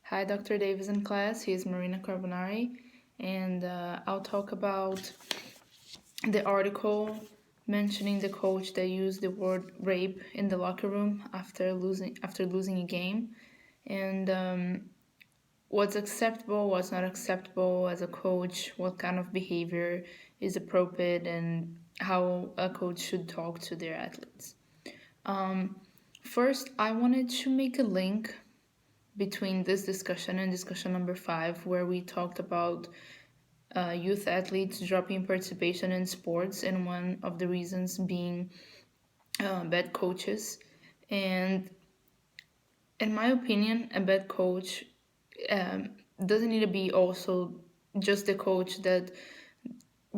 Hi, Dr. Davis in class. Here's Marina Carbonari, and I'll talk about the article mentioning the coach that used the word rape in the locker room after losing a game, and what's acceptable, what's not acceptable as a coach, what kind of behavior is appropriate, and how a coach should talk to their athletes. First, I wanted to make a link between this discussion and discussion number 5, where we talked about youth athletes dropping participation in sports, and one of the reasons being bad coaches. And in my opinion, a bad coach doesn't need to be also just the coach that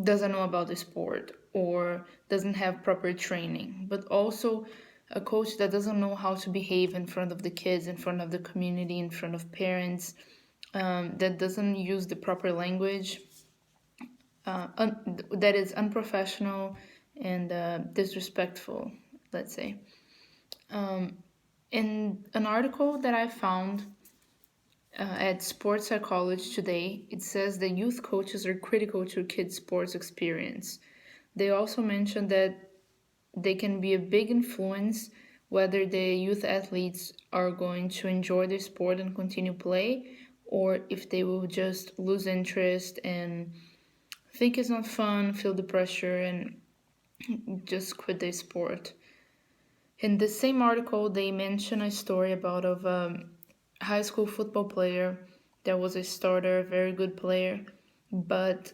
doesn't know about the sport or doesn't have proper training, but also a coach that doesn't know how to behave in front of the kids, in front of the community, in front of parents, that doesn't use the proper language, that is unprofessional and disrespectful, let's say. In an article that I found at Sports Psychology Today, it says that youth coaches are critical to kids' sports experience. They also mention that they can be a big influence whether the youth athletes are going to enjoy the sport and continue play, or if they will just lose interest and think it's not fun, feel the pressure, and just quit the sport. In the same article, they mention a story about of a high school football player that was a starter, a very good player, but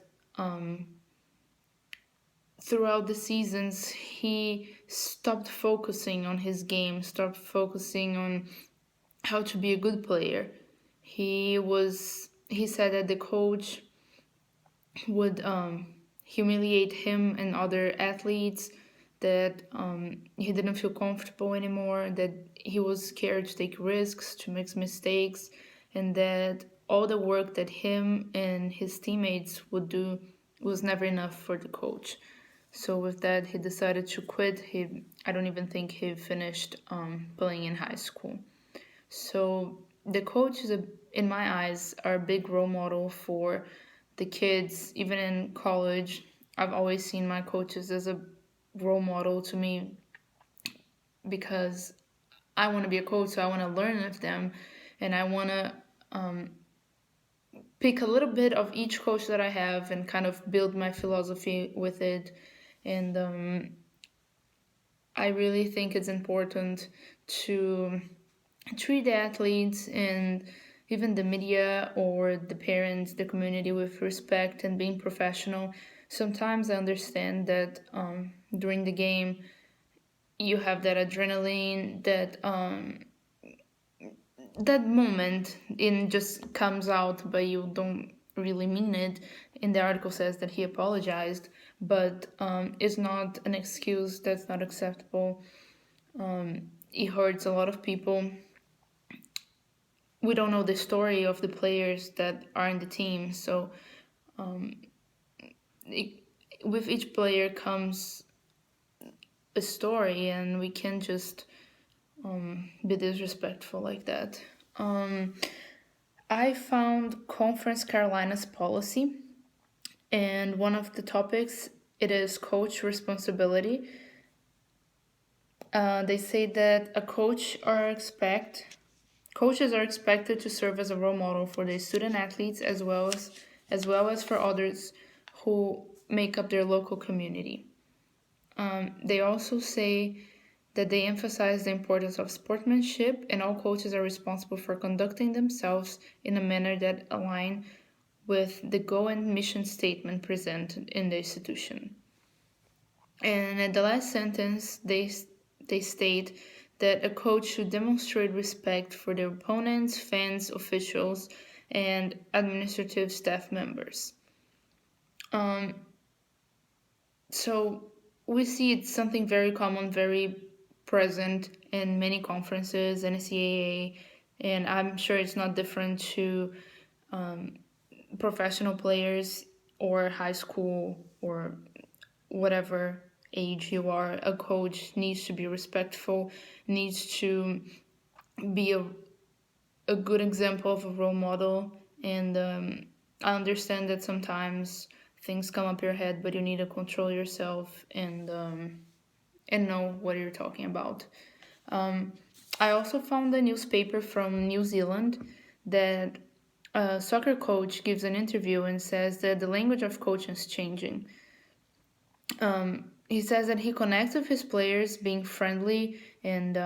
throughout the seasons, he stopped focusing on his game, stopped focusing on how to be a good player. He said that the coach would humiliate him and other athletes, that he didn't feel comfortable anymore, that he was scared to take risks, to make mistakes, and that all the work that him and his teammates would do was never enough for the coach. So with that, he decided to quit. I don't even think he finished playing in high school. So the coaches, in my eyes, are a big role model for the kids, even in college. I've always seen my coaches as a role model to me because I want to be a coach, so I want to learn with them, and I want to pick a little bit of each coach that I have and kind of build my philosophy with it. And I really think it's important to treat the athletes and even the media or the parents, the community, with respect and being professional. Sometimes I understand that during the game you have that adrenaline, that moment it just comes out, but you don't really mean it. In the article says that he apologized, but it's not an excuse. That's not acceptable. It hurts a lot of people. We don't know the story of the players that are in the team, so with each player comes a story, and we can't just be disrespectful like that. I found Conference Carolina's policy, and one of the topics, it is coach responsibility. They say that coaches are expected to serve as a role model for their student athletes, as well as for others who make up their local community. They also say that they emphasize the importance of sportsmanship, and all coaches are responsible for conducting themselves in a manner that align with the goal and mission statement presented in the institution. And at the last sentence, they state that a coach should demonstrate respect for their opponents, fans, officials, and administrative staff members. So we see it's something very common, very present in many conferences, NCAA, and I'm sure it's not different to professional players or high school or whatever age you are. A coach needs to be respectful, needs to be a good example of a role model. And I understand that sometimes things come up your head, but you need to control yourself and know what you're talking about. Um, I also found a newspaper from New Zealand that a soccer coach gives an interview and says that the language of coaching is changing. He says that he connects with his players being friendly, and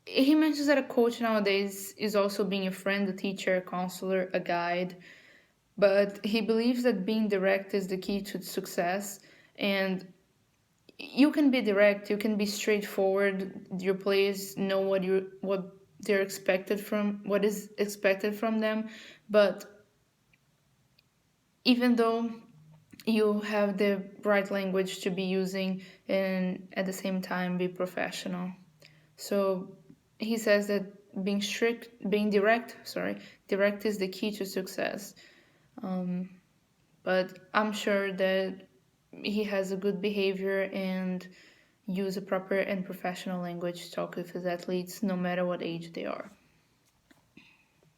he mentions that a coach nowadays is also being a friend, a teacher, a counselor, a guide. But he believes that being direct is the key to success, and you can be direct, you can be straightforward. Your players know what they're expected from what is expected from them, but even though you have the right language to be using and at the same time be professional. So he says that direct is the key to success. But I'm sure that he has a good behavior and use a proper and professional language to talk with his athletes no matter what age they are.